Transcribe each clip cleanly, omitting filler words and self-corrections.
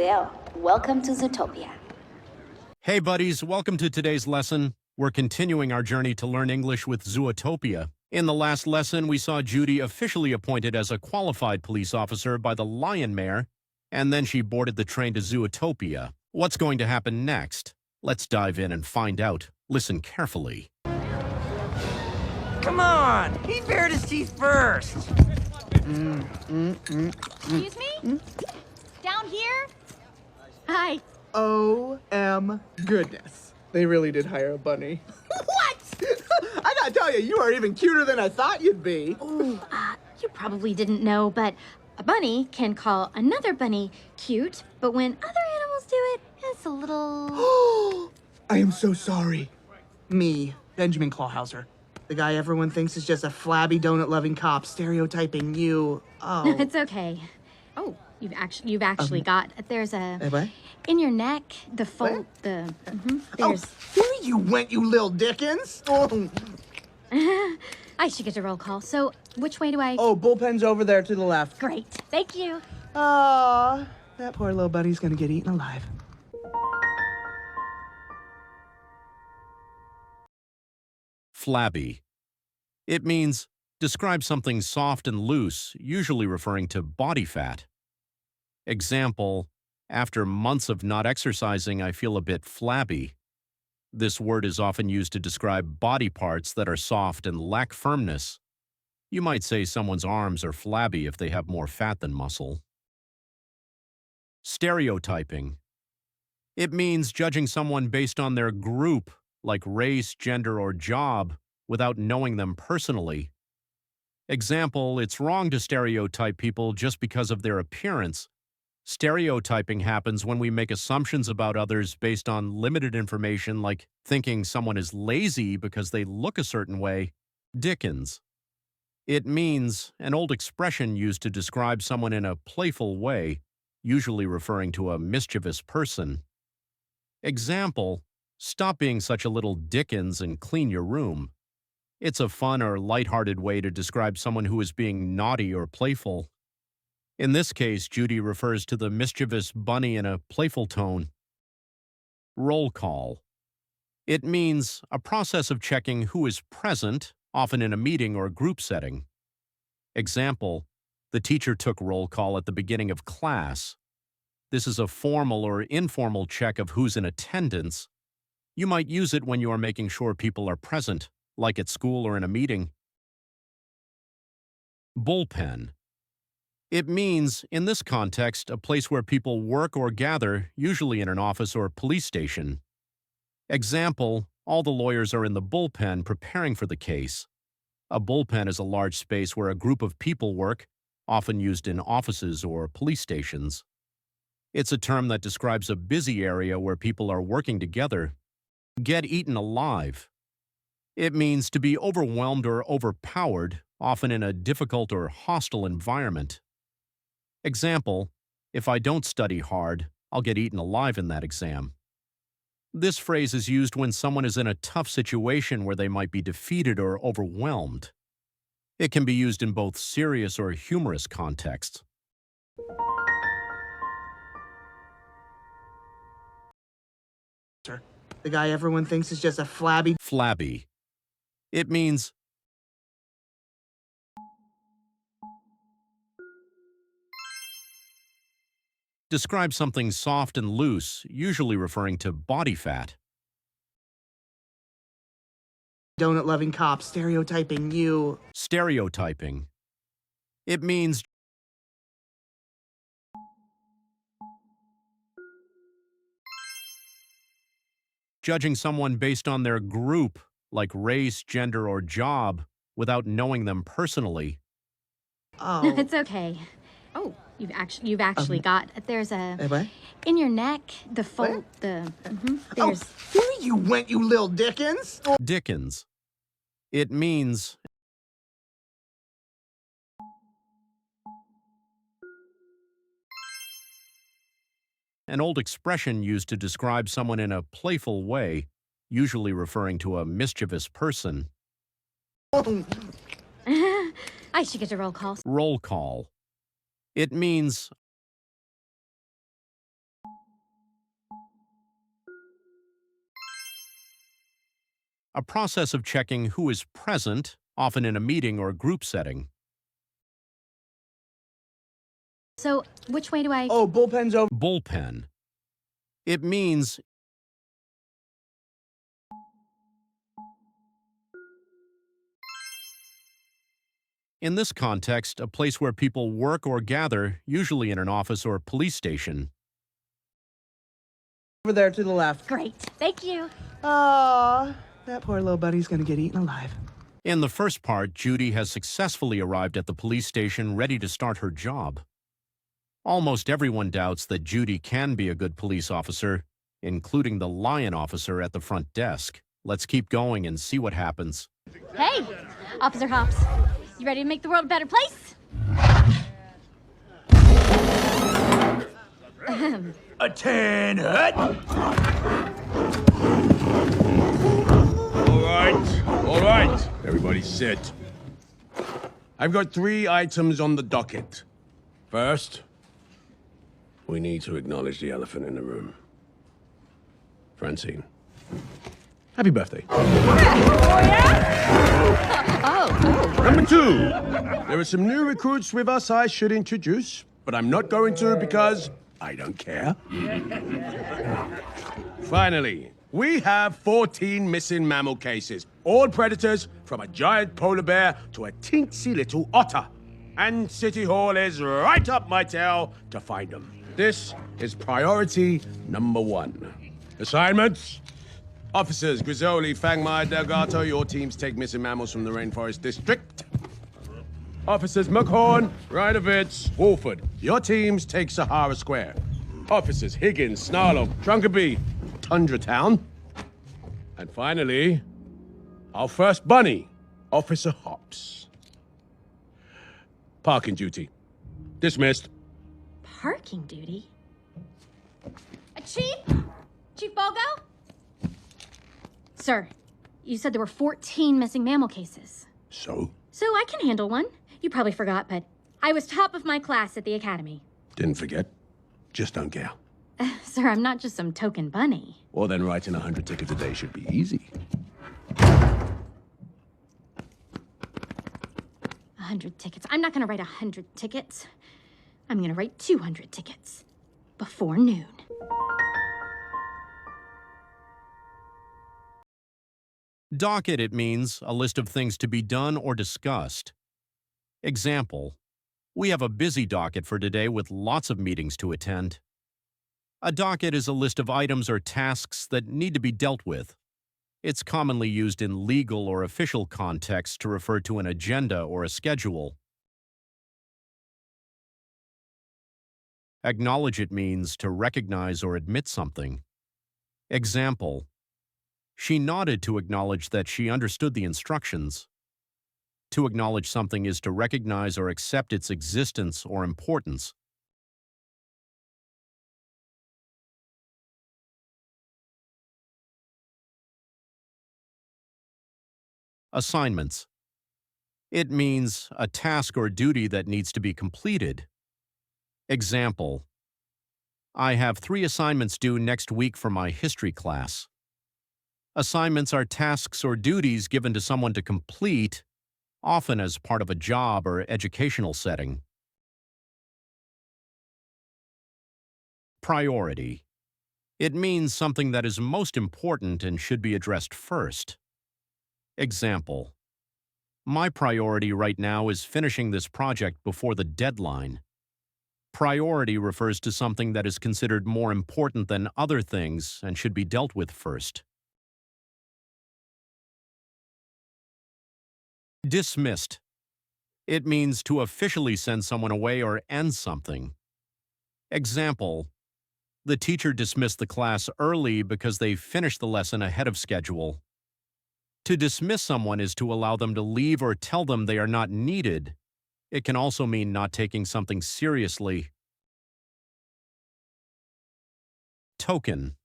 안녕하세요. Welcome to Zootopia. Hey buddies, welcome to today's lesson. We're continuing our journey to learn English with Zootopia. In the last lesson, we saw Judy officially appointed as a qualified police officer by the Lion Mayor, and then she boarded the train to Zootopia. What's going to happen next? Let's dive in and find out. Listen carefully. Come on! He bared his teeth first! Excuse me? Down here? Hi. Goodness. They really did hire a bunny. What? I gotta tell you, you are even cuter than I thought you'd be. Ooh, you probably didn't know, but a bunny can call another bunny cute, but when other animals do it, it's a little... I am so sorry. Me, Benjamin Clawhauser. The guy everyone thinks is just a flabby donut-loving cop stereotyping you. Oh. It's okay. Oh, you've actually got... There's a... What? In your neck, the fold... The... there's... Here you went, you little Dickens! Oh. I should get a roll call. So, which way do I... Oh, bullpen's over there to the left. Great. Thank you. Aw, that poor little bunny's gonna get eaten alive. Flabby. It means describe something soft and loose, usually referring to body fat. Example, after months of not exercising, I feel a bit flabby. This word is often used to describe body parts that are soft and lack firmness. You might say someone's arms are flabby if they have more fat than muscle. Stereotyping. It means judging someone based on their group, like race, gender, or job, without knowing them personally. Example, it's wrong to stereotype people just because of their appearance. Stereotyping happens when we make assumptions about others based on limited information, like thinking someone is lazy because they look a certain way. Dickens. It means an old expression used to describe someone in a playful way, usually referring to a mischievous person. Example, stop being such a little Dickens and clean your room. It's a fun or lighthearted way to describe someone who is being naughty or playful. In this case, Judy refers to the mischievous bunny in a playful tone. Roll call. It means a process of checking who is present, often in a meeting or group setting. Example, the teacher took roll call at the beginning of class. This is a formal or informal check of who's in attendance. You might use it when you are making sure people are present, like at school or in a meeting. Bullpen. It means, in this context, a place where people work or gather, usually in an office or police station. Example, all the lawyers are in the bullpen preparing for the case. A bullpen is a large space where a group of people work, often used in offices or police stations. It's a term that describes a busy area where people are working together. Get eaten alive. It means to be overwhelmed or overpowered, often in a difficult or hostile environment. Example, if I don't study hard, I'll get eaten alive in that exam. This phrase is used when someone is in a tough situation where they might be defeated or overwhelmed. It can be used in both serious or humorous contexts. The guy everyone thinks is just a flabby... Flabby. It means describe something soft and loose, usually referring to body fat. donut-loving cop stereotyping you. Stereotyping. It means judging someone based on their group, like race, gender, or job, without knowing them personally. Oh. It's okay. Oh, you've actually got... There's a... What? In your neck, the fold... The... there's... Here you went, you little Dickens! Dickens. It means an old expression used to describe someone in a playful way, usually referring to a mischievous person. I should get a roll call. Roll call. It means a process of checking who is present, often in a meeting or group setting. So, which way do I... Oh, bullpen's over. Bullpen. It means in this context, a place where people work or gather, usually in an office or police station. Over there to the left. Great. Thank you. Aw, that poor little bunny's gonna get eaten alive. In the first part, Judy has successfully arrived at the police station ready to start her job. Almost everyone doubts that Judy can be a good police officer, including the lion officer at the front desk. Let's keep going and see what happens. Hey, Officer Hops. You ready to make the world a better place? Attend hut. All right. Everybody sit. I've got 3 items on the docket. First, we need to acknowledge the elephant in the room. Francine. Happy birthday. Number 2, there are some new recruits with us I should introduce, but I'm not going to because I don't care. Finally, we have 14 missing mammal cases, all predators from a giant polar bear to a teensy little otter. And City Hall is right up my tail to find them. This is priority number 1. Assignments? Officers Grizzoli, Fangmire, Delgato, your teams take missing mammals from the Rainforest District. Officers Muckhorn, Rydovitz, Wolford, your teams take Sahara Square. Officers Higgins, Snarlow, Trunkerby, Tundra Town. And finally, our first bunny, Officer Hops. Parking duty. Dismissed. Parking duty? Chief? Chief Bogo? Sir, you said there were 14 missing mammal cases. So? So I can handle one. You probably forgot, but I was top of my class at the academy. Didn't forget. Just don't care. Sir, I'm not just some token bunny. Well, then writing 100 tickets a day should be easy. 100 tickets. I'm not gonna write 100 tickets. I'm gonna write 200 tickets. Before noon. Docket, it means a list of things to be done or discussed. Example, we have a busy docket for today with lots of meetings to attend. A docket is a list of items or tasks that need to be dealt with. It's commonly used in legal or official contexts to refer to an agenda or a schedule. Acknowledge, it means to recognize or admit something. Example, she nodded to acknowledge that she understood the instructions. To acknowledge something is to recognize or accept its existence or importance. Assignments. It means a task or duty that needs to be completed. Example, I have 3 assignments due next week for my history class. Assignments are tasks or duties given to someone to complete, often as part of a job or educational setting. Priority. It means something that is most important and should be addressed first. Example, my priority right now is finishing this project before the deadline. Priority refers to something that is considered more important than other things and should be dealt with first. Dismissed. It means to officially send someone away or end something. Example, the teacher dismissed the class early because they finished the lesson ahead of schedule. To dismiss someone is to allow them to leave or tell them they are not needed. It can also mean not taking something seriously. Token.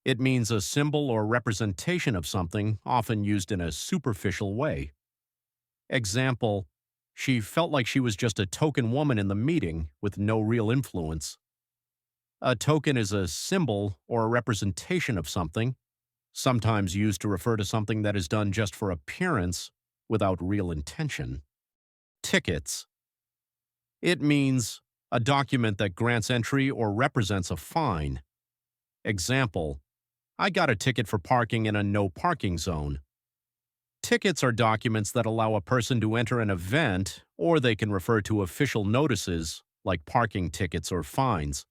It means a symbol or representation of something, often used in a superficial way. Example, she felt like she was just a token woman in the meeting with no real influence. A token is a symbol or a representation of something, sometimes used to refer to something that is done just for appearance without real intention. Tickets. It means a document that grants entry or represents a fine. Example, I got a ticket for parking in a no parking zone. Tickets are documents that allow a person to enter an event, or they can refer to official notices like parking tickets or fines.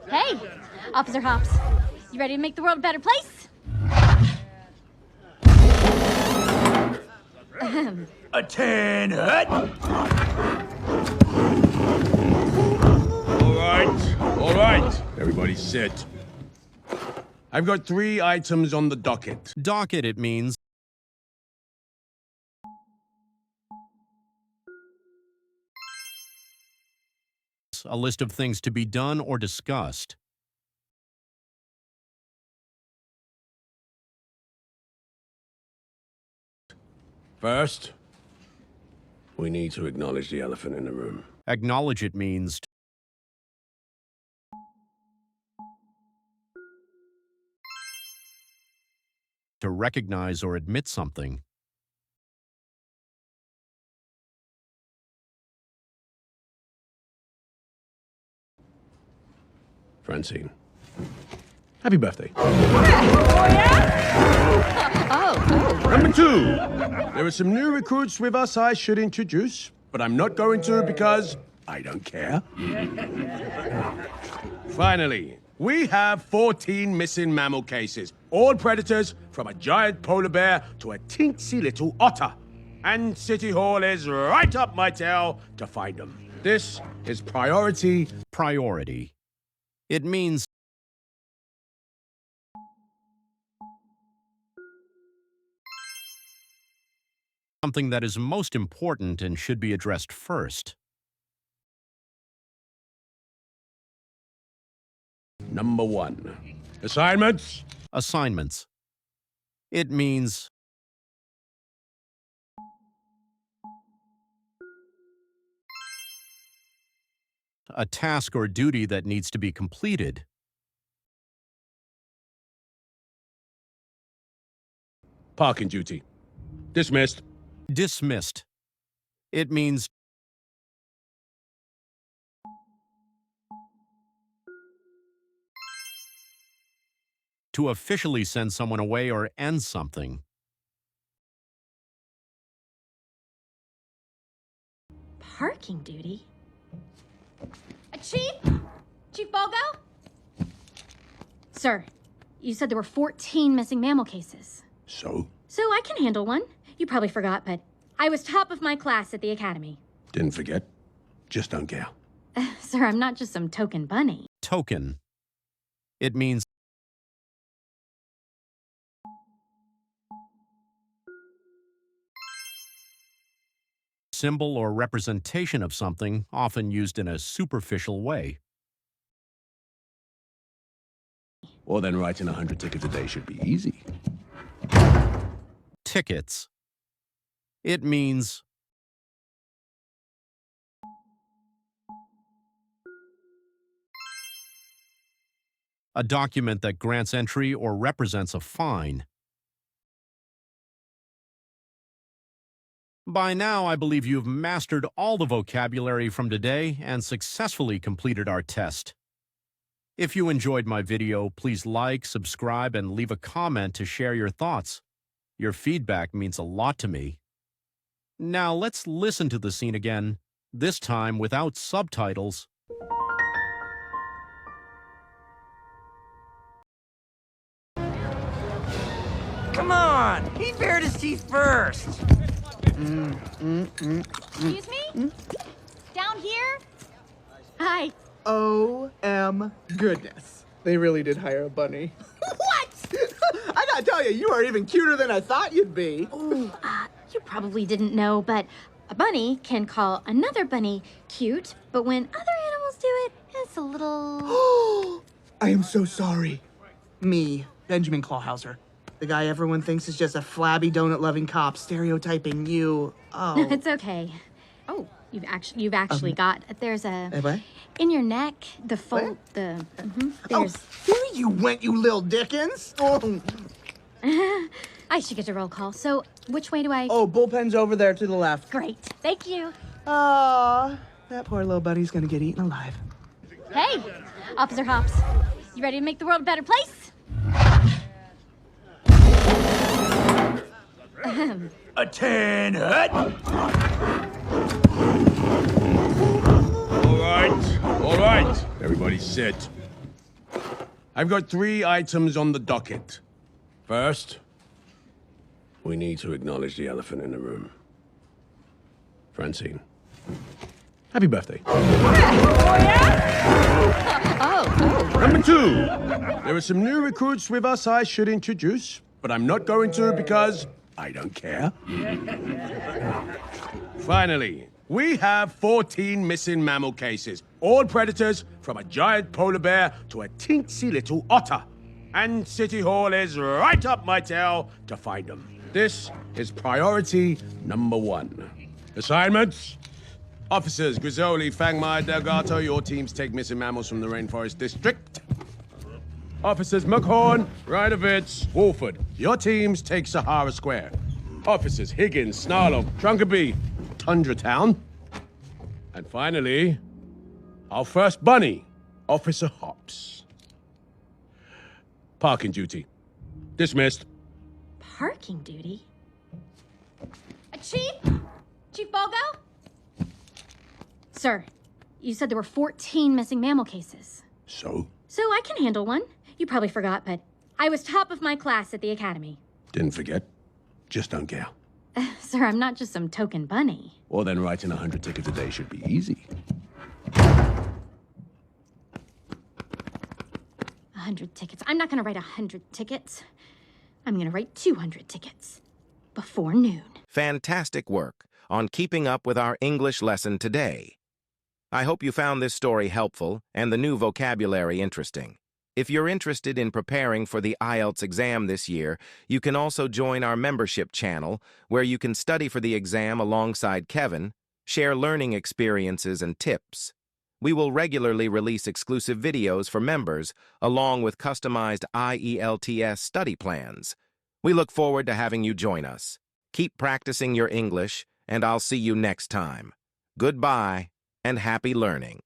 Hey, Officer Hops. You ready to make the world a better place? A tin hut. All right. Everybody sit. I've got 3 items on the docket. Docket, it means a list of things to be done or discussed. First, we need to acknowledge the elephant in the room. Acknowledge, it means to recognize or admit something. Francine, happy birthday. Number 2, there are some new recruits with us I should introduce, but I'm not going to because I don't care. Finally, we have 14 missing mammal cases, all predators from a giant polar bear to a teensy little otter. And City Hall is right up my tail to find them. This is priority. Priority. It means something that is most important and should be addressed first. Number 1, assignments. Assignments. It means a task or duty that needs to be completed. Parking duty. Dismissed. Dismissed. It means to officially send someone away or end something. Parking duty? Chief? Chief Bogo? Sir, you said there were 14 missing mammal cases. So? So I can handle one. You probably forgot, but I was top of my class at the academy. Didn't forget. Just don't care. Sir, I'm not just some token bunny. Token. It means symbol or representation of something, often used in a superficial way. Well, then writing 100 tickets a day should be easy. Tickets. It means a document that grants entry or represents a fine. By now, I believe you've mastered all the vocabulary from today and successfully completed our test. If you enjoyed my video, please like, subscribe, and leave a comment to share your thoughts. Your feedback means a lot to me. Now let's listen to the scene again, this time without subtitles. Come on! He bared his teeth first! Excuse me? Down here? Hi. O-M goodness. They really did hire a bunny. What? I gotta tell you, you are even cuter than I thought you'd be. Ooh, you probably didn't know, but a bunny can call another bunny cute, but when other animals do it, it's a little... I am so sorry. Me, Benjamin Clawhauser. The guy everyone thinks is just a flabby donut-loving cop stereotyping you. Oh. It's okay. Oh, You've actually got. There's a. What? In your neck, the fold. There's. Here you went, you little Dickens. Oh. I should get a roll call. So, which way do I? Oh, bullpen's over there to the left. Great. Thank you. Aw, that poor little buddy's gonna get eaten alive. Hey, Officer Hops. You ready to make the world a better place? Attend hut. All right. Everybody sit. I've got 3 items on the docket. First, we need to acknowledge the elephant in the room. Francine. Happy birthday. Number 2, there are some new recruits with us I should introduce, but I'm not going to because I don't care. Finally, we have 14 missing mammal cases, all predators from a giant polar bear to a teensy little otter. And City Hall is right up my tail to find them. This is priority number 1. Assignments? Officers Grizzoli, Fangmire, Delgato, your teams take missing mammals from the Rainforest District. Officers Muckhorn, Rydovitz, Wolford, your teams take Sahara Square. Officers Higgins, Snarlow, Trunkaby, Tundra Town. And finally, our first bunny, Officer Hops. Parking duty. Dismissed. Parking duty? Chief? Chief Bogo? Sir, you said there were 14 missing mammal cases. So? So I can handle one. You probably forgot, but I was top of my class at the academy. Didn't forget. Just don't care. Sir, I'm not just some token bunny. Well, then writing 100 tickets a day should be easy. 100 tickets. I'm not going to write 100 tickets. I'm going to write 200 tickets. Before noon. Fantastic work on keeping up with our English lesson today. I hope you found this story helpful and the new vocabulary interesting. If you're interested in preparing for the IELTS exam this year, you can also join our membership channel, where you can study for the exam alongside Kevin, share learning experiences and tips. We will regularly release exclusive videos for members, along with customized IELTS study plans. We look forward to having you join us. Keep practicing your English, and I'll see you next time. Goodbye, and happy learning.